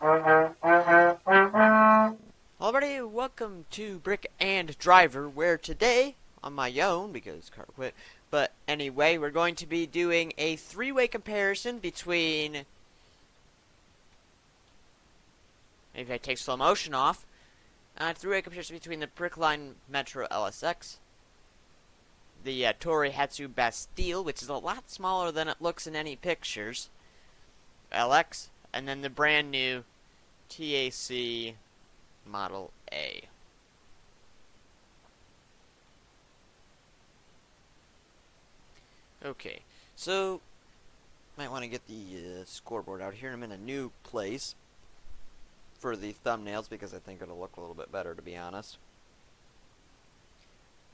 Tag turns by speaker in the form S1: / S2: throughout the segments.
S1: Alrighty, welcome to Brick and Driver, where today, on my own, because car quit, but anyway, we're going to be doing a three-way comparison between, maybe if I take slow motion off, three-way comparison between the Brickline Metro LSX, the Torihatsu Bastille, which is a lot smaller than it looks in any pictures, LX, and then the brand new TAC Model A. Okay, so might want to get the scoreboard out here. I'm in a new place for the thumbnails because I think it'll look a little bit better, to be honest.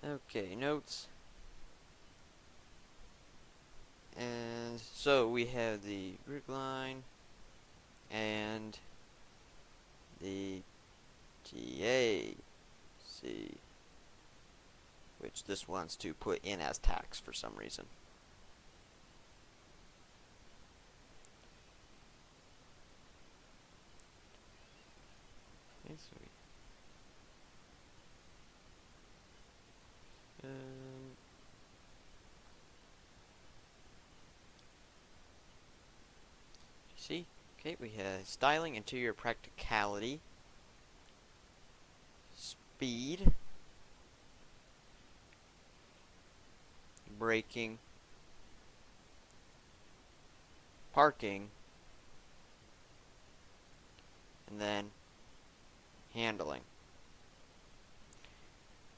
S1: Okay, notes. And so we have the Brickline and the TAC, which this wants to put in as tax for some reason. Okay, so see? Okay, we have styling, interior practicality, speed, braking, parking, and then handling.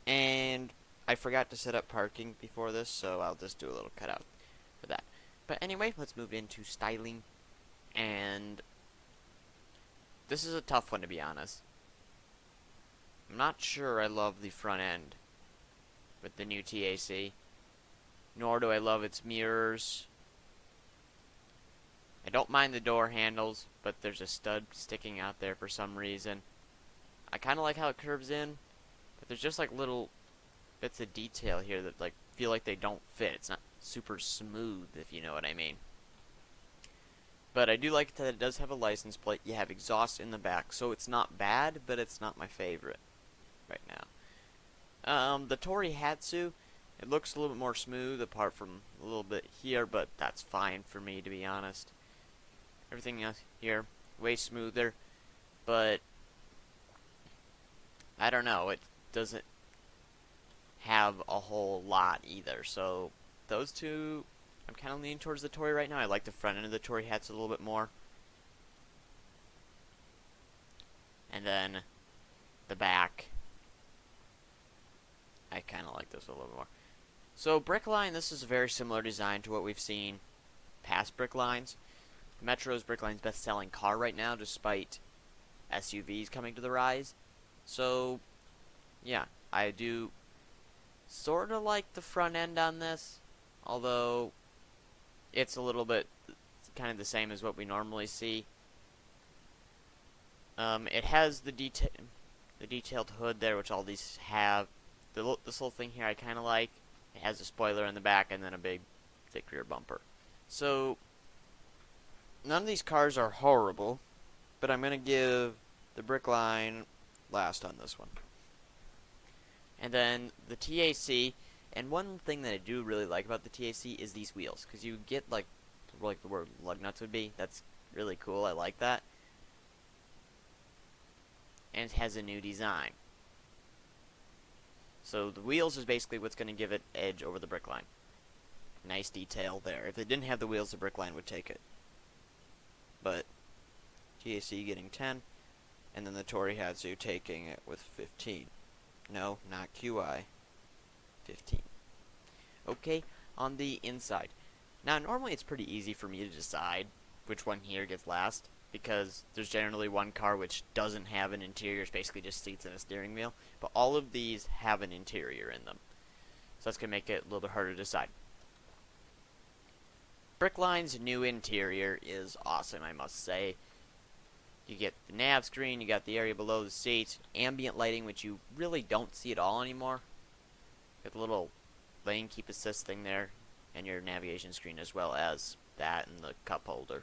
S1: And I forgot to set up parking before this, so I'll just do a little cutout for that. But anyway, let's move into styling. And this is a tough one, to be honest. I'm not sure I love the front end with the new TAC, nor do I love its mirrors. I don't mind the door handles, but there's a stud sticking out there for some reason. I kind of like how it curves in, but there's just like little bits of detail here that like feel like they don't fit. It's not super smooth, if you know what I mean. But I do like that it does have a license plate. You have exhaust in the back, so it's not bad, but it's not my favorite right now. The Torihatsu, it looks a little bit more smooth apart from a little bit here, but that's fine for me, to be honest. Everything else here, way smoother, but I don't know, it doesn't have a whole lot either, so those two, I'm kind of leaning towards the Tori right now. I like the front end of the Torihatsu a little bit more. And then the back, I kind of like this a little bit more. So Brickline, this is a very similar design to what we've seen past Bricklines. Metro is Brickline's best-selling car right now, despite SUVs coming to the rise. So, yeah, I do sort of like the front end on this, although it's a little bit kind of the same as what we normally see. It has the detailed hood there, which all these have. This little thing here I kind of like. It has a spoiler in the back and then a big, thick rear bumper. So, none of these cars are horrible, but I'm going to give the Brickline last on this one. And then the TAC, and one thing that I do really like about the TAC is these wheels, because you get like the word lug nuts would be. That's really cool. I like that. And it has a new design. So the wheels is basically what's going to give it edge over the Brickline. Nice detail there. If it didn't have the wheels, the Brickline would take it. But TAC getting 10, and then the Torihatsu taking it with 15. No, not QI. 15. Okay, on the inside. Now, normally it's pretty easy for me to decide which one here gets last, because there's generally one car which doesn't have an interior. It's basically just seats and a steering wheel. But all of these have an interior in them. So that's going to make it a little bit harder to decide. Brickline's new interior is awesome, I must say. You get the nav screen, you got the area below the seats, ambient lighting, which you really don't see at all anymore. You got the little lane keep assist thing there, and your navigation screen as well as that and the cup holder.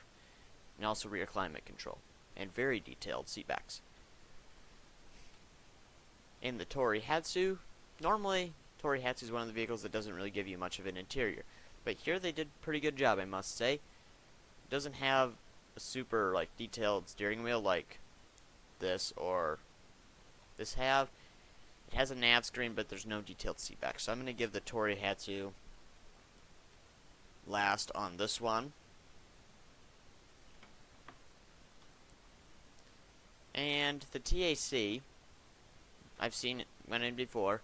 S1: And also rear climate control. and very detailed seatbacks. In the Torihatsu, normally Torihatsu is one of the vehicles that doesn't really give you much of an interior, but here they did a pretty good job, I must say. It doesn't have a super like detailed steering wheel like this or this have. It has a nav screen, but there's no detailed seatback, so I'm going to give the Torihatsu last on this one. And the TAC, I've seen it went in before.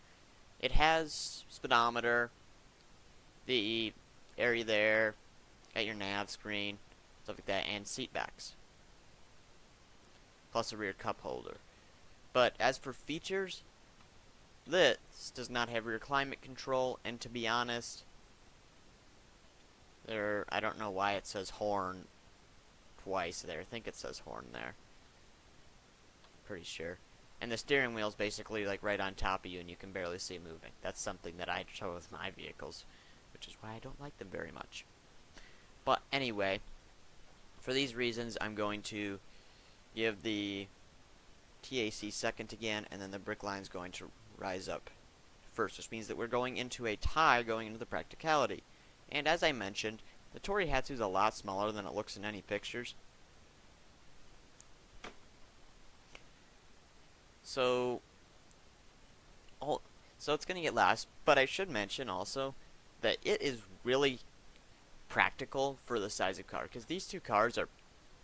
S1: It has speedometer, the area there, got your nav screen, stuff like that, and seat backs, plus a rear cup holder. But as for features, this does not have rear climate control, and to be honest, I don't know why it says horn twice there. I think it says horn there. Pretty sure. And the steering wheel is basically like right on top of you and you can barely see it moving. That's something that I show with my vehicles, which is why I don't like them very much. But anyway, for these reasons, I'm going to give the TAC second again, and then the Brickline is going to rise up first, which means that we're going into a tie going into the practicality. And as I mentioned, the Torihatsu is a lot smaller than it looks in any pictures. So it's going to get last, but I should mention also that it is really practical for the size of car, because these two cars are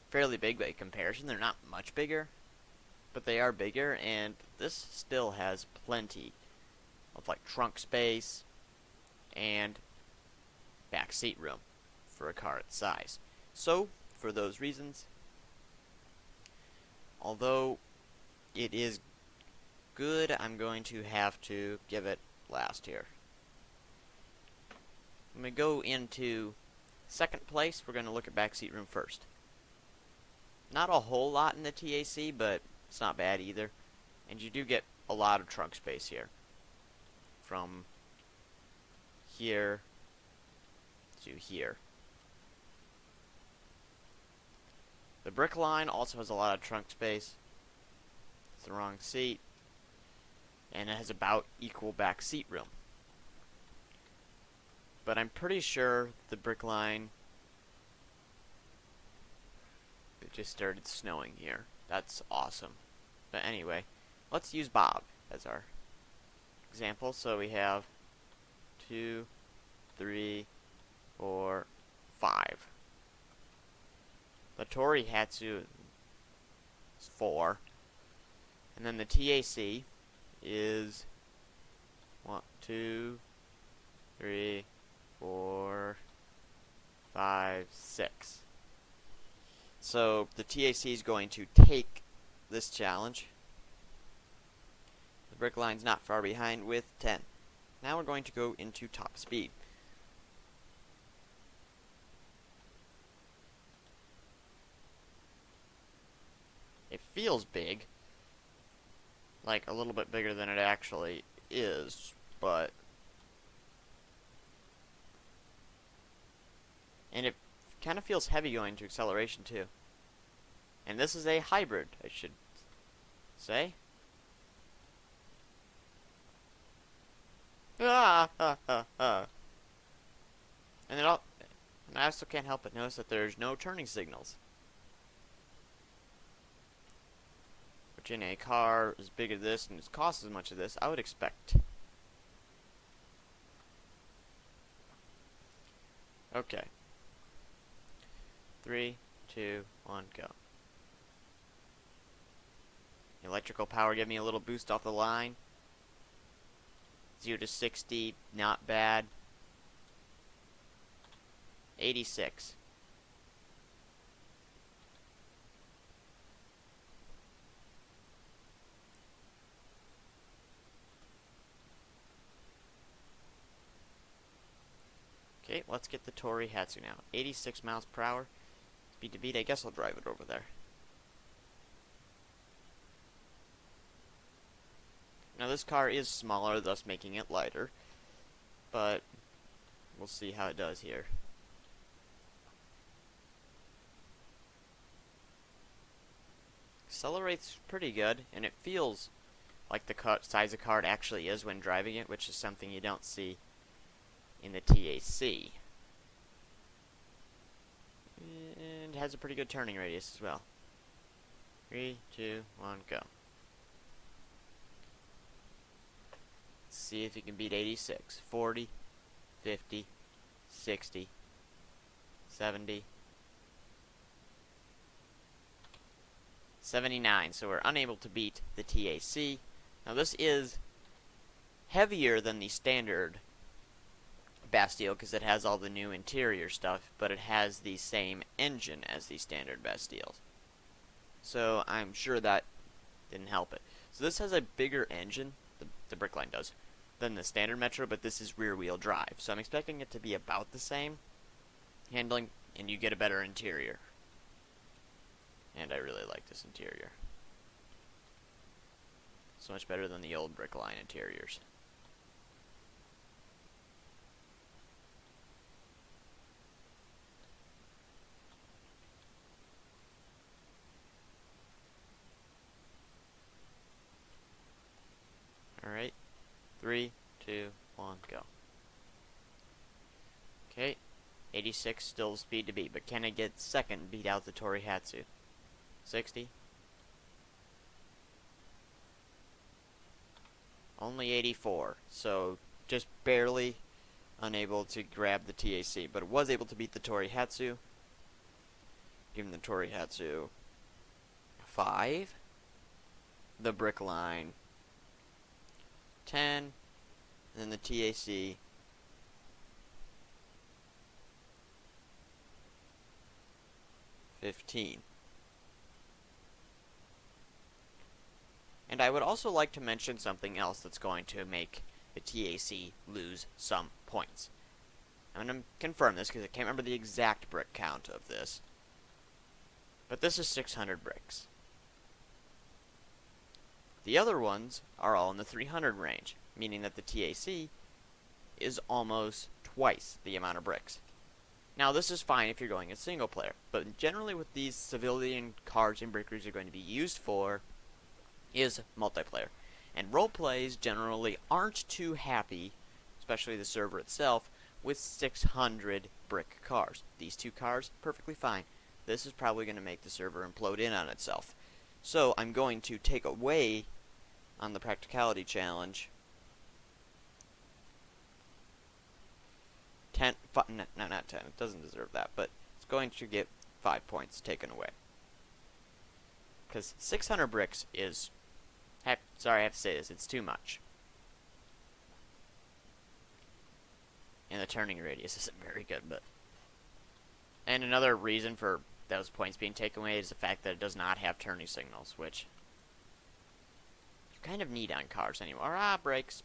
S1: fairly big by comparison. They're not much bigger, but they are bigger, and this still has plenty of like trunk space and back seat room for a car its size. So for those reasons, although it is good, I'm going to have to give it last here. When we go into second place, we're going to look at backseat room first. Not a whole lot in the TAC, but it's not bad either. And you do get a lot of trunk space here. From here to here. The Brickline also has a lot of trunk space. It's the wrong seat. And it has about equal back seat room. But I'm pretty sure the Brickline... It just started snowing here. That's awesome. But anyway, let's use Bob as our example. So we have 2, 3, 4, 5. The Torihatsu is 4. And then the TAC is 1, 2, 3, 4, 5, 6. So the TAC is going to take this challenge. The Brickline's not far behind with 10. Now we're going to go into top speed. It feels big, like a little bit bigger than it actually is, but and it kind of feels heavy going to acceleration too. And this is a hybrid, I should say. And I also can't help but notice that there's no turning signals. Which in a car as big as this and it costs as much as this, I would expect. Okay. 3, 2, 1, go. Electrical power gave me a little boost off the line. 0 to 60, not bad. 86. Okay, let's get the Torihatsu now. 86 miles per hour. Speed to beat, I guess I'll drive it over there. Now this car is smaller, thus making it lighter. But we'll see how it does here. Accelerates pretty good, and it feels like the size of car it actually is when driving it, which is something you don't see in the TAC. And has a pretty good turning radius as well. 3, 2, 1, go. Let's see if you can beat 86. 40, 50, 60, 70, 79. So we're unable to beat the TAC. Now this is heavier than the standard Bastille because it has all the new interior stuff, but it has the same engine as the standard Bastilles. So I'm sure that didn't help it. So this has a bigger engine, the Brickline does, than the standard Metro, but this is rear-wheel drive. So I'm expecting it to be about the same handling, and you get a better interior. And I really like this interior. So much better than the old Brickline interiors. Alright, 3, 2, 1, go. Okay, 86 still the speed to beat, but can I get second beat out the Torihatsu? 60. Only 84, so just barely unable to grab the TAC, but it was able to beat the Torihatsu. Giving the Torihatsu 5. The Brickline 10, and then the TAC 15. And I would also like to mention something else that's going to make the TAC lose some points. I'm going to confirm this because I can't remember the exact brick count of this. But this is 600 bricks. The other ones are all in the 300 range, meaning that the TAC is almost twice the amount of bricks. Now this is fine if you're going in single player, but generally what these civilian cars and breakers are going to be used for is multiplayer. And role plays generally aren't too happy, especially the server itself, with 600 brick cars. These two cars, perfectly fine. This is probably going to make the server implode in on itself. So I'm going to take away on the practicality challenge 10, no, not 10, it doesn't deserve that, but it's going to get 5 points taken away. Because 600 bricks is, sorry I have to say this, it's too much. And the turning radius isn't very good, but... And another reason for those points being taken away is the fact that it does not have turning signals, which you kind of need on cars anymore. Brakes,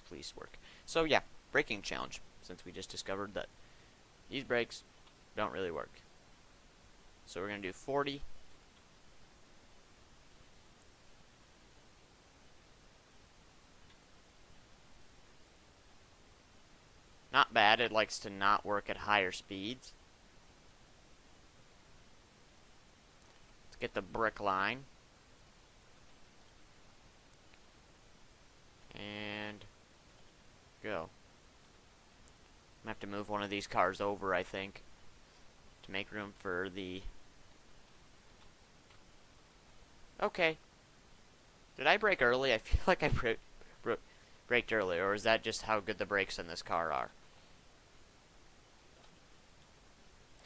S1: please work. So yeah, braking challenge, since we just discovered that these brakes don't really work. So we're going to do 40. Not bad, it likes to not work at higher speeds. Let's get the Brickline. And go. I'm going to have to move one of these cars over, I think, to make room for the... Okay. Did I brake early? I feel like I braked early, or is that just how good the brakes in this car are?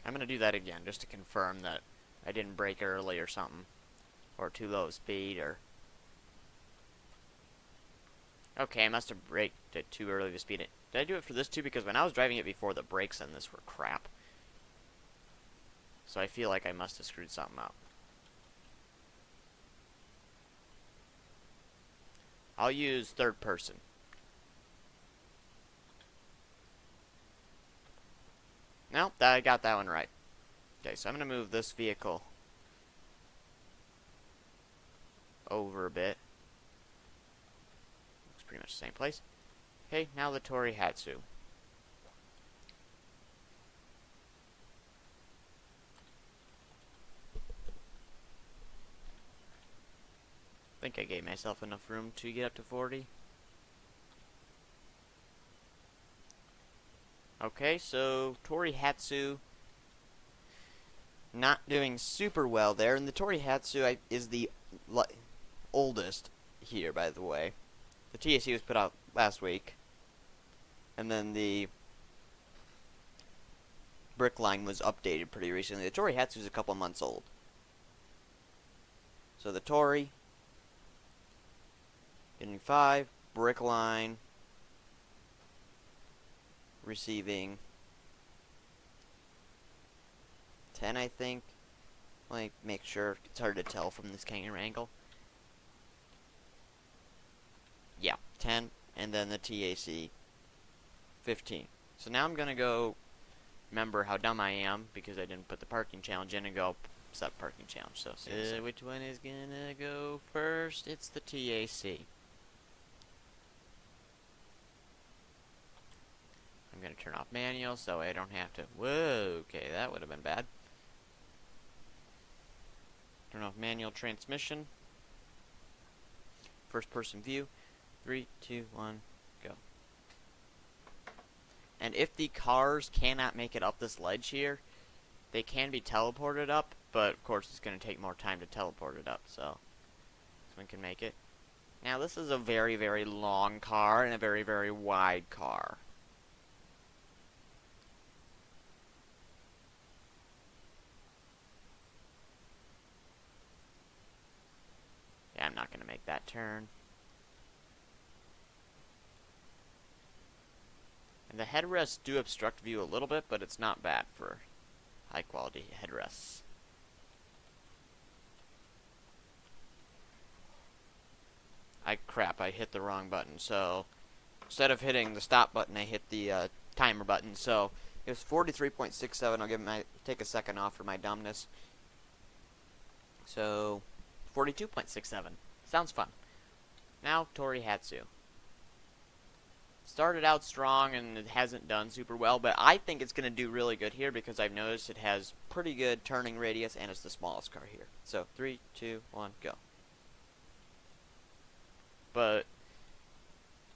S1: I'm going to do that again, just to confirm that I didn't brake early or something. Or too low speed, or... Okay, I must have braked it too early to speed it. Did I do it for this too? Because when I was driving it before, the brakes on this were crap. So I feel like I must have screwed something up. I'll use third person. Nope, I got that one right. Okay, so I'm going to move this vehicle over a bit. Looks pretty much the same place. Okay, now the Torihatsu. I think I gave myself enough room to get up to 40. Okay, so Torihatsu not doing super well there, and the Torihatsu is the oldest here, by the way. The TAC was put out last week, and then the Brickline was updated pretty recently. The Torihatsu is a couple months old. So the Tori getting 5, Brickline receiving 10, I think. Let me make sure. It's hard to tell from this camera angle. Yeah, 10, and then the TAC 15. So now I'm gonna go remember how dumb I am because I didn't put the parking challenge in and go set parking challenge. So which one is gonna go first? It's the TAC. I'm gonna turn off manual so I don't have to. Whoa, okay, that would have been bad. Turn off manual transmission. First person view. 3, 2, 1, go. And if the cars cannot make it up this ledge here, they can be teleported up, but of course it's going to take more time to teleport it up, so this one can make it. Now this is a very, very long car and a very, very wide car. Yeah, I'm not going to make that turn. And the headrests do obstruct view a little bit, but it's not bad for high quality headrests. I hit the wrong button. So instead of hitting the stop button, I hit the timer button. So it was 43.67. I'll take a second off for my dumbness. So 42.67. Sounds fun. Now Torihatsu. Started out strong and it hasn't done super well, but I think it's going to do really good here because I've noticed it has pretty good turning radius and it's the smallest car here. So 3, 2, 1, go. But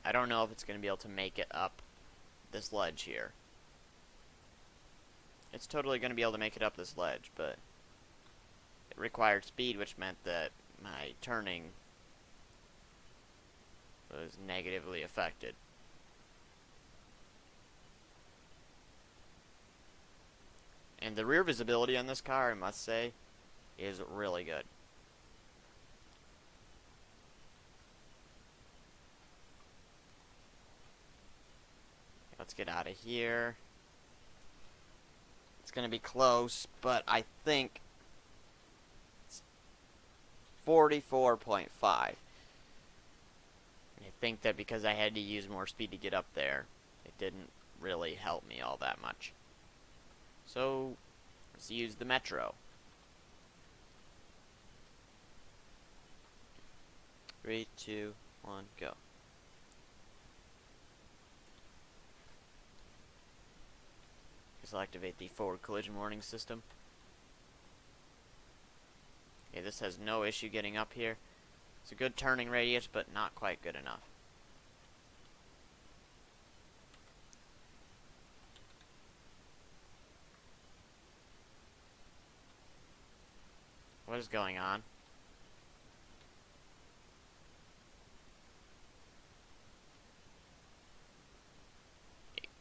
S1: I don't know if it's going to be able to make it up this ledge here. It's totally going to be able to make it up this ledge, but it required speed, which meant that my turning was negatively affected. And the rear visibility on this car, I must say, is really good. Let's get out of here. It's going to be close, but I think it's 44.5. I think that because I had to use more speed to get up there, it didn't really help me all that much. So, let's use the Metro. 3, 2, 1, go. This will activate the forward collision warning system. Okay, this has no issue getting up here. It's a good turning radius, but not quite good enough. What is going on?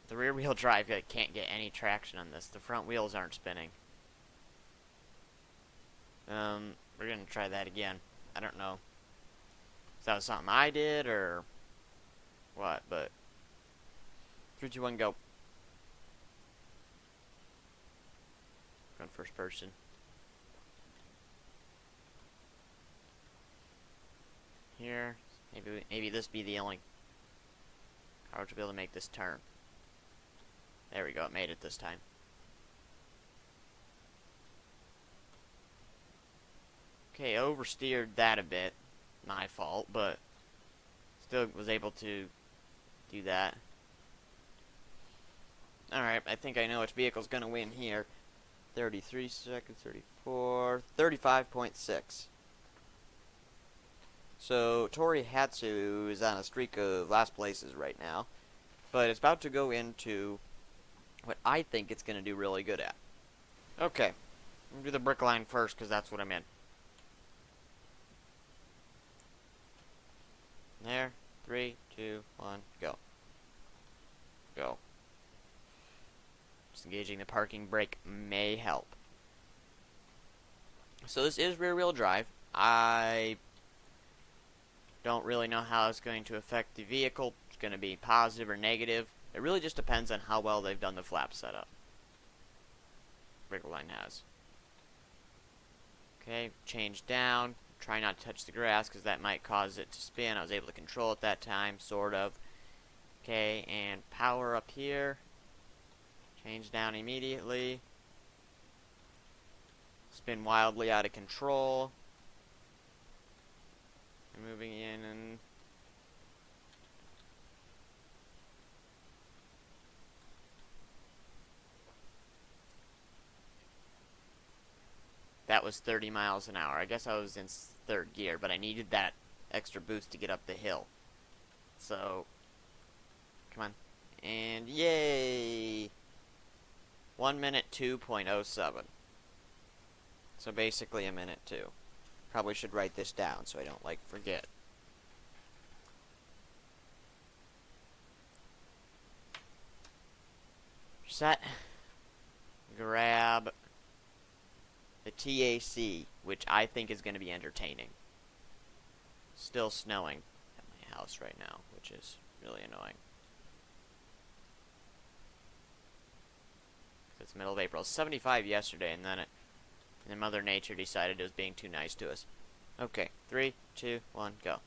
S1: The rear wheel drive can't get any traction on this. The front wheels aren't spinning. We're gonna try that again. I don't know. Is that something I did or what? But 3, 2, 1, go. Going first person. Here, maybe this be the only car to be able to make this turn. There we go, it made it this time. Okay, oversteered that a bit. My fault, but still was able to do that. Alright, I think I know which vehicle's gonna win here. 33 seconds, 34, 35.6. So Torihatsu is on a streak of last places right now, but it's about to go into what I think it's going to do really good at. Okay, I'm going to do the Brickline first because that's what I'm in. There, 3, 2, 1, go. Go. Disengaging the parking brake may help. So this is rear-wheel drive. I don't really know how it's going to affect the vehicle. It's going to be positive or negative. It really just depends on how well they've done the flap setup. Brickline has. Okay, change down. Try not to touch the grass because that might cause it to spin. I was able to control it that time, sort of. Okay, and power up here. Change down immediately. Spin wildly out of control. And moving in and... That was 30 miles an hour. I guess I was in third gear, but I needed that extra boost to get up the hill. So, come on. And yay! 1 minute 2.07. So basically a minute 2. Probably should write this down so I don't, forget. Set. Grab the TAC, which I think is going to be entertaining. Still snowing at my house right now, which is really annoying. It's middle of April. It was 75 yesterday, and then Mother Nature decided it was being too nice to us. Okay, 3, 2, 1, go.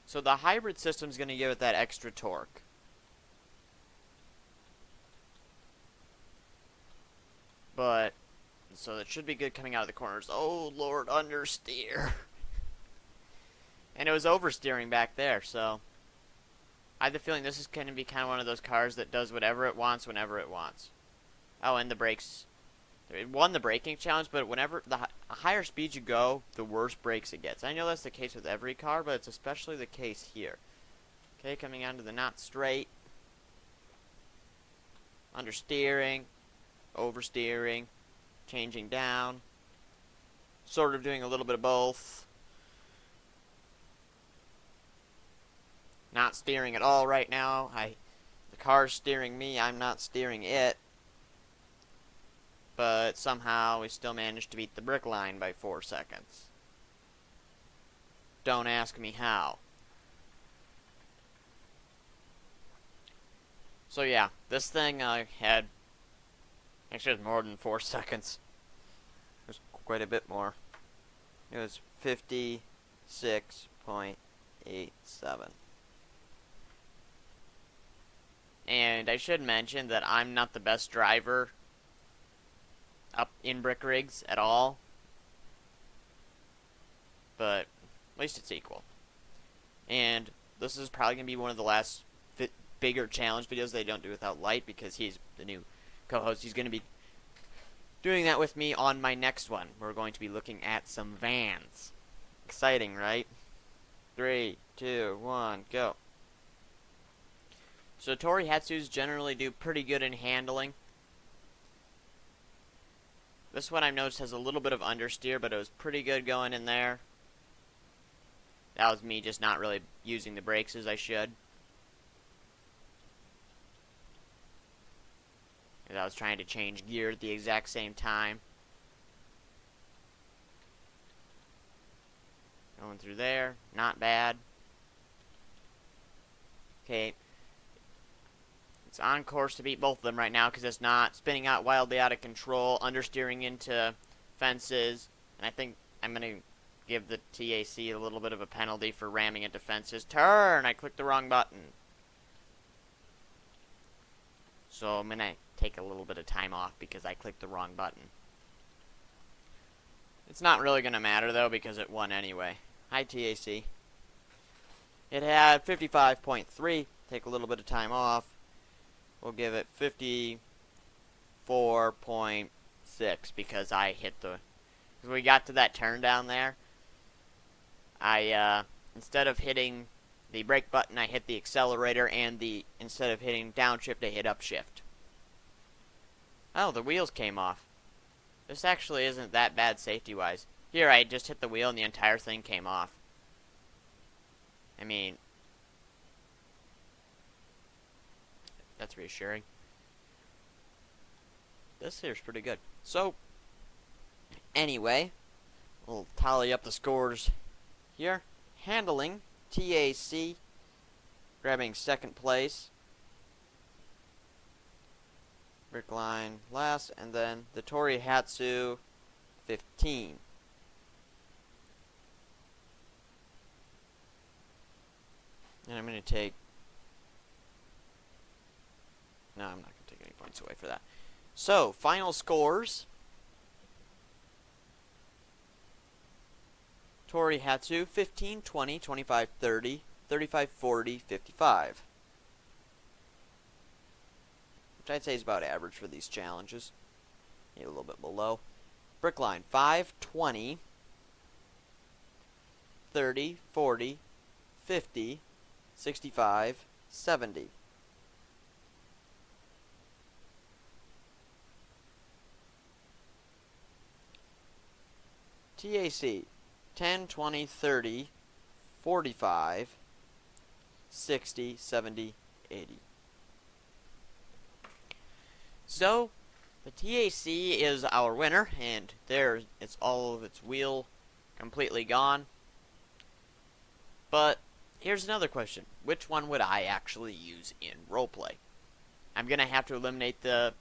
S1: So the hybrid system is going to give it that extra torque. But, so it should be good coming out of the corners. Oh, Lord, understeer. And it was oversteering back there, so I have the feeling this is going to be kind of one of those cars that does whatever it wants whenever it wants. Oh, and the brakes. It won the braking challenge, but whenever the higher speed you go, the worse brakes it gets. I know that's the case with every car, but it's especially the case here. Okay, coming onto the not straight. Understeering. Oversteering. Changing down. Sort of doing a little bit of both. Not steering at all right now. The car's steering me, I'm not steering it. But somehow we still managed to beat the Brickline by 4 seconds. Don't ask me how. So yeah, this thing had... Actually, it was more than 4 seconds. It was quite a bit more. It was 56.87. And I should mention that I'm not the best driver up in brick rigs at all. But at least it's equal. And this is probably going to be one of the last bigger challenge videos they don't do without Light, because he's the new co-host. He's going to be doing that with me on my next one. We're going to be looking at some vans. Exciting, right? 3, 2, 1, go. So Torihatsus generally do pretty good in handling. This one I've noticed has a little bit of understeer, but it was pretty good going in there. That was me just not really using the brakes as I should. Because I was trying to change gear at the exact same time. Going through there, not bad. Okay. It's on course to beat both of them right now because it's not spinning out wildly out of control, understeering into fences, and I think I'm going to give the TAC a little bit of a penalty for ramming into fences. Turn! I clicked the wrong button. So I'm going to take a little bit of time off because I clicked the wrong button. It's not really going to matter though because it won anyway. Hi TAC. It had 55.3. Take a little bit of time off. We'll give it 54.6 because I hit the... Because we got to that turn down there, Instead of hitting the brake button, I hit the accelerator, and instead of hitting downshift, I hit upshift. Oh, the wheels came off. This actually isn't that bad safety-wise. Here, I just hit the wheel and the entire thing came off. I mean, that's reassuring. This here's pretty good. So, anyway, we'll tally up the scores here. Handling, TAC, grabbing second place. Brickline last, and then the Torihatsu 15. And I'm going to take... No, I'm not going to take any points away for that. So, final scores. Torihatsu 15, 20, 25, 30, 35, 40, 55. Which I'd say is about average for these challenges. Maybe a little bit below. Brickline 5, 20, 30, 40, 50, 65, 70. TAC 10, 20, 30, 45, 60, 70, 80. So, the TAC is our winner, and there it's all of its wheel completely gone. But here's another question. Which one would I actually use in roleplay? I'm going to have to eliminate the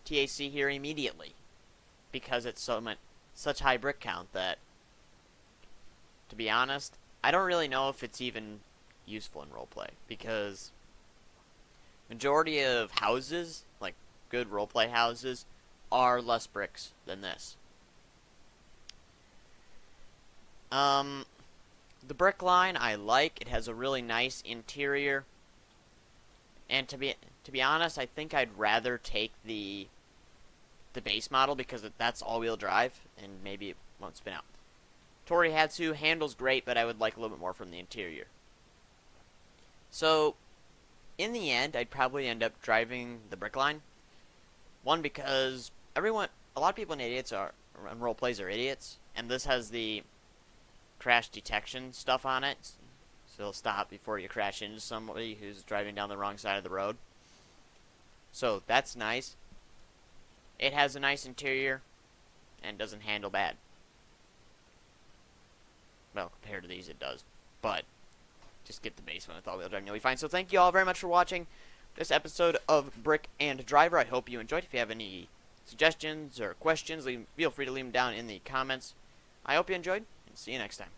S1: TAC here immediately, because it's such high brick count that, to be honest, I don't really know if it's even useful in roleplay, because majority of houses, like good roleplay houses, are less bricks than this. The Brickline I like. It has a really nice interior, and to be honest, I think I'd rather take the base model, because that's all-wheel drive, and maybe it won't spin out. Torihatsu handles great, but I would like a little bit more from the interior. So, in the end, I'd probably end up driving the Brickline. One, because a lot of people in roleplays are idiots, and this has the crash detection stuff on it, so it'll stop before you crash into somebody who's driving down the wrong side of the road. So, that's nice. It has a nice interior, and doesn't handle bad. Well, compared to these, it does. But just get the base one with all-wheel drive, and you'll be fine. So thank you all very much for watching this episode of Brick and Driver. I hope you enjoyed. If you have any suggestions or questions, feel free to leave them down in the comments. I hope you enjoyed, and see you next time.